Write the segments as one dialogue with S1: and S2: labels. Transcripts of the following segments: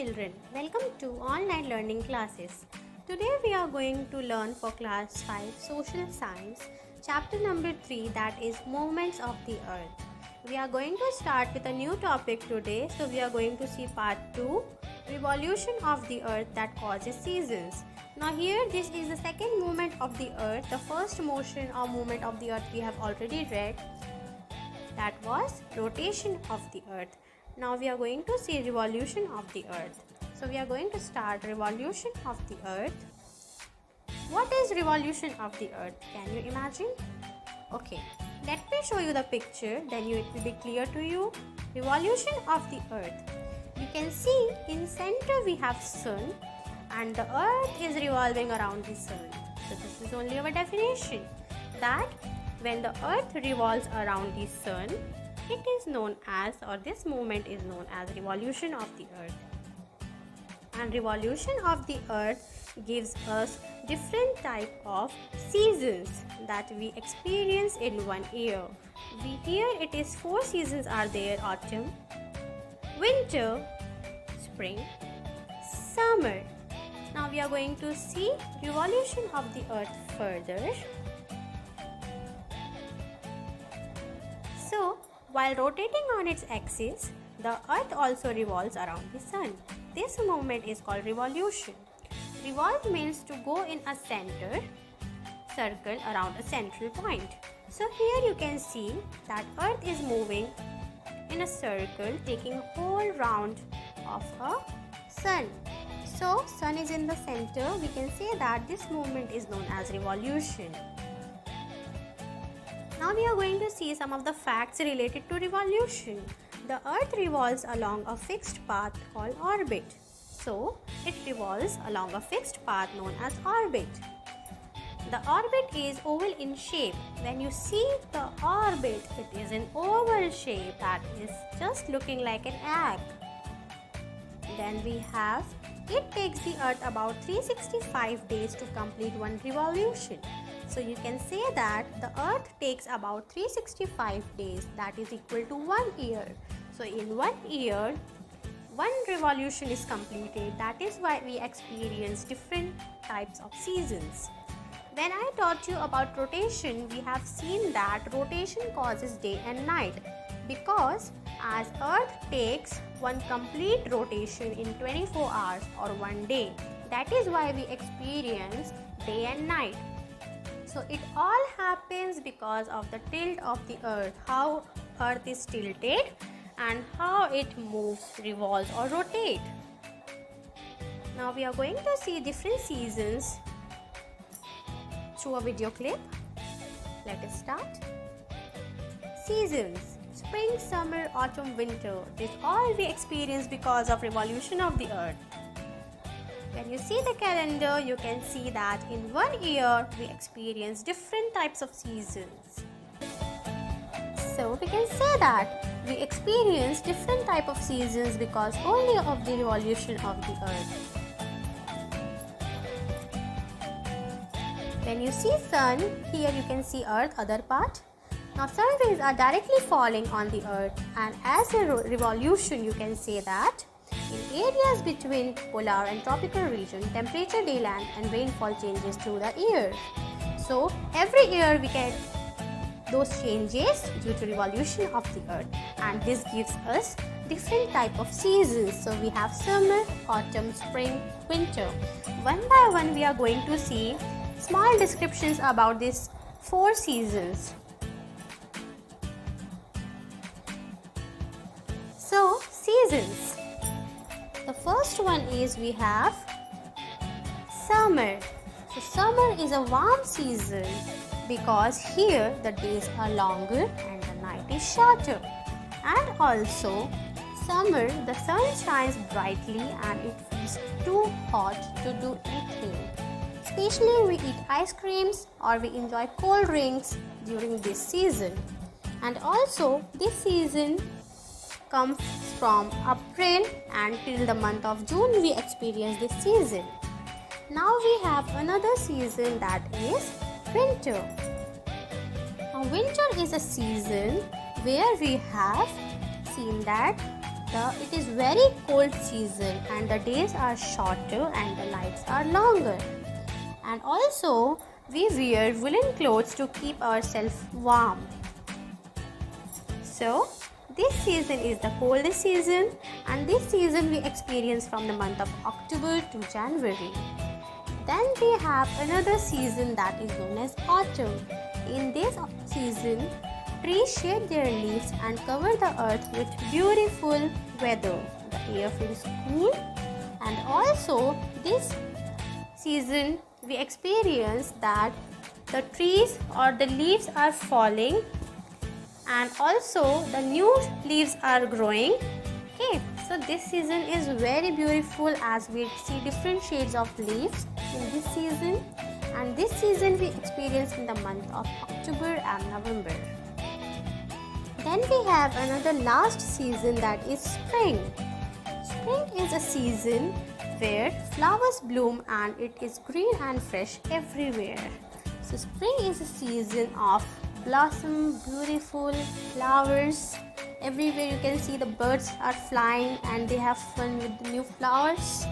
S1: children, welcome to online learning classes. Today we are going to learn for class 5 social science chapter number 3, that is movements of the earth. We are going to start with a new topic today, so we are going to see part 2, revolution of the earth that causes seasons. Now here this is the second movement of the earth. The first motion or movement of the earth we have already read, that was rotation of the earth. Now we are going to see revolution of the earth. So we are going to start revolution of the earth. What is revolution of the earth? Can you imagine? Okay, let me show you the picture, then it will be clear to you. Revolution of the earth. You can see in center we have sun and the earth is revolving around the sun. So this is only our definition, that when the earth revolves around the sun, it is known as, or this movement is known as, revolution of the earth. And revolution of the earth gives us different type of seasons that we experience in one year. Here it is 4 seasons are there: autumn, winter, spring, summer. Now we are going to see revolution of the earth further. So, while rotating on its axis, the earth also revolves around the sun. This movement is called revolution. Revolve means to go in a center circle around a central point. So here you can see that earth is moving in a circle, taking a whole round of a sun. So sun is in the center. We can say that this movement is known as revolution. Now we are going to see some of the facts related to revolution. The earth revolves along a fixed path called orbit. So, it revolves along a fixed path known as orbit. The orbit is oval in shape. When you see the orbit, it is an oval shape that is just looking like an egg. Then we have, it takes the earth about 365 days to complete one revolution. So you can say that the earth takes about 365 days, that is equal to 1 year. So in 1 year, one revolution is completed. That is why we experience different types of seasons. When I taught you about rotation, we have seen that rotation causes day and night, because as earth takes one complete rotation in 24 hours or 1 day, that is why we experience day and night. So it all happens because of the tilt of the earth, how earth is tilted and how it moves, revolves or rotates. Now we are going to see different seasons through a video clip. Let us start. Seasons: spring, summer, autumn, winter. This all we experience because of revolution of the earth. When you see the calendar, you can see that in 1 year we experience different types of seasons. So we can say that we experience different type of seasons because only of the revolution of the earth. When you see sun, here you can see earth, other part. Now sun rays are directly falling on the earth, and as a revolution you can say that in areas between polar and tropical region, temperature, daylight and rainfall changes through the year. So every year we get those changes due to revolution of the earth, and this gives us different type of seasons. So we have summer, autumn, spring, winter. One by one we are going to see small descriptions about these 4 seasons. So seasons. The first one is we have summer. So summer is a warm season because here the days are longer and the night is shorter. And also summer, the sun shines brightly and it feels too hot to do anything. Especially we eat ice creams or we enjoy cold drinks during this season. And also this season comes from April until the month of June we experience this season. Now we have another season, that is winter. Now winter is a season where we have seen that it is very cold season and the days are shorter and the nights are longer. And also we wear woolen clothes to keep ourselves warm. So this season is the coldest season, and this season we experience from the month of October to January. Then we have another season that is known as autumn. In this season, trees shed their leaves and cover the earth with beautiful weather. The air feels cool, and also this season we experience that the trees or the leaves are falling, and also the new leaves are growing. Okay, so this season is very beautiful as we see different shades of leaves in this season, and this season we experience in the month of October and November. Then we have another last season, that is spring. Spring is a season where flowers bloom and it is green and fresh everywhere. So spring is a season of blossom, beautiful flowers. Everywhere you can see the birds are flying and they have fun with the new flowers.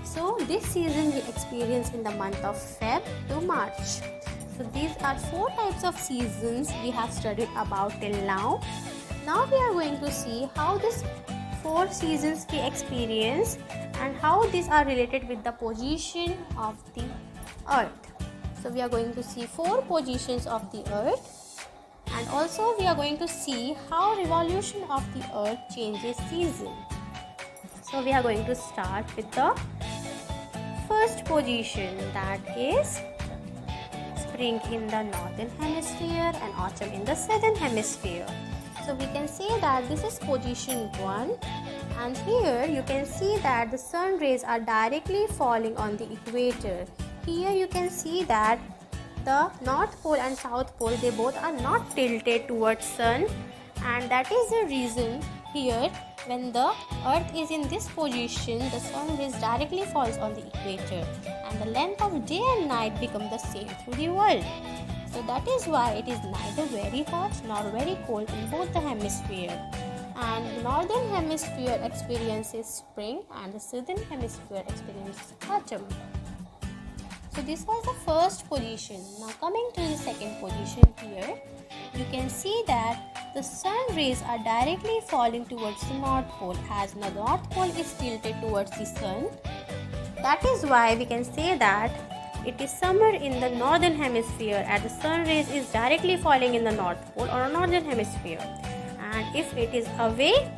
S1: So this season we experience in the month of Feb to March. So these are 4 types of seasons we have studied about till now. Now we are going to see how these 4 seasons we experience and how these are related with the position of the earth. So we are going to see 4 positions of the earth, and also we are going to see how revolution of the earth changes season. So we are going to start with the first position, that is spring in the northern hemisphere and autumn in the southern hemisphere. So we can say that this is position 1, and here you can see that the sun rays are directly falling on the equator. Here you can see that the North Pole and South Pole, they both are not tilted towards sun, and that is the reason here when the earth is in this position, the sun rays directly falls on the equator and the length of day and night become the same through the world. So that is why it is neither very hot nor very cold in both the hemisphere. And the northern hemisphere experiences spring and the southern hemisphere experiences autumn. So this was the first position. Now coming to the second position here, you can see that the sun rays are directly falling towards the North Pole, as the North Pole is tilted towards the sun. That is why we can say that it is summer in the northern hemisphere and the sun rays is directly falling in the North Pole or northern hemisphere. And if it is away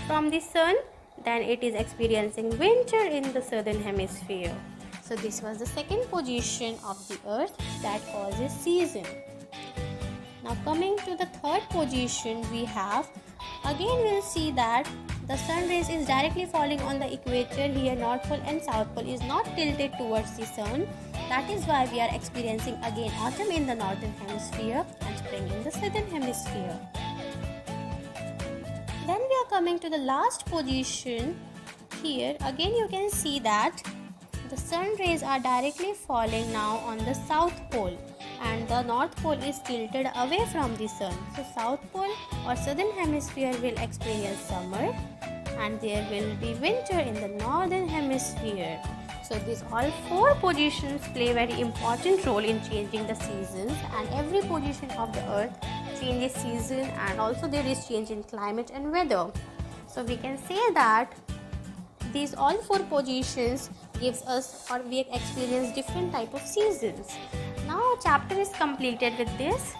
S1: from the sun, then it is experiencing winter in the southern hemisphere. So this was the second position of the earth that causes season. Now coming to the third position, we have, again we'll see that the sun rays is directly falling on the equator. Here North Pole and South Pole is not tilted towards the sun. That is why we are experiencing again autumn in the northern hemisphere and spring in the southern hemisphere. Then we are coming to the last position. Here again you can see that the sun rays are directly falling now on the South Pole and the North Pole is tilted away from the sun. So South Pole or southern hemisphere will experience summer and there will be winter in the northern hemisphere. So these all 4 positions play very important role in changing the seasons, and every position of the earth changes season, and also there is change in climate and weather. So we can say that these all 4 positions gives us, or we experience different type of seasons. Now chapter is completed with this.